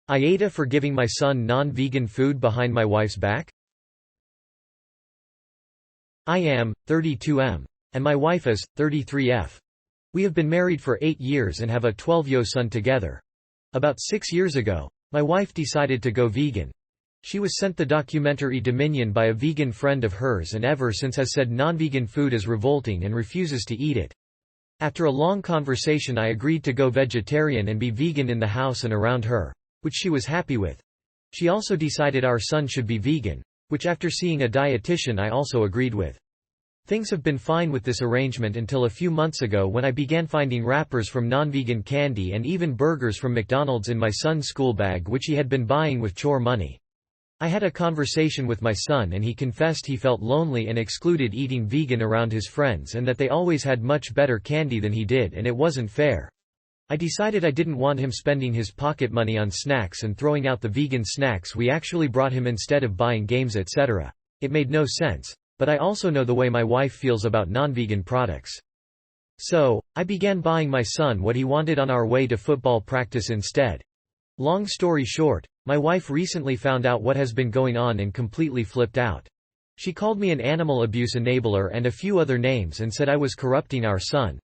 AITA for giving my son non-vegan food behind my wife's back? I am 32M. And my wife is 33F. We have been married for 8 years and have a 12-year son together. About 6 years ago, my wife decided to go vegan. She was sent the documentary Dominion by a vegan friend of hers and ever since has said non-vegan food is revolting and refuses to eat it. After a long conversation I agreed to go vegetarian and be vegan in the house and around her, which she was happy with. She also decided our son should be vegan, which after seeing a dietitian I also agreed with. Things have been fine with this arrangement until a few months ago when I began finding wrappers from non-vegan candy and even burgers from McDonald's in my son's school bag which he had been buying with chore money. I had a conversation with my son and he confessed he felt lonely and excluded eating vegan around his friends and that they always had much better candy than he did and it wasn't fair. I decided I didn't want him spending his pocket money on snacks and throwing out the vegan snacks we actually brought him instead of buying games etc. It made no sense, but I also know the way my wife feels about non-vegan products. So, I began buying my son what he wanted on our way to football practice instead. Long story short, my wife recently found out what has been going on and completely flipped out. She called me an animal abuse enabler and a few other names and said I was corrupting our son.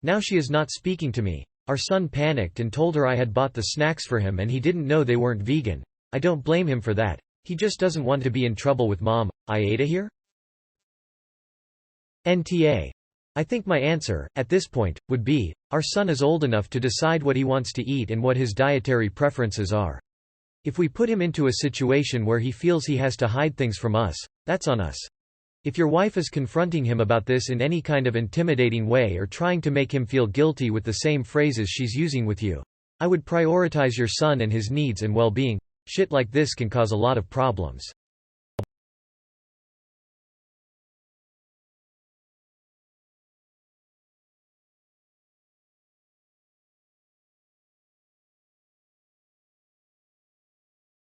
Now she is not speaking to me. Our son panicked and told her I had bought the snacks for him and he didn't know they weren't vegan. I don't blame him for that. He just doesn't want to be in trouble with mom. AITA here? NTA. I think my answer, at this point, would be, our son is old enough to decide what he wants to eat and what his dietary preferences are. If we put him into a situation where he feels he has to hide things from us, that's on us. If your wife is confronting him about this in any kind of intimidating way or trying to make him feel guilty with the same phrases she's using with you, I would prioritize your son and his needs and well-being. Shit like this can cause a lot of problems.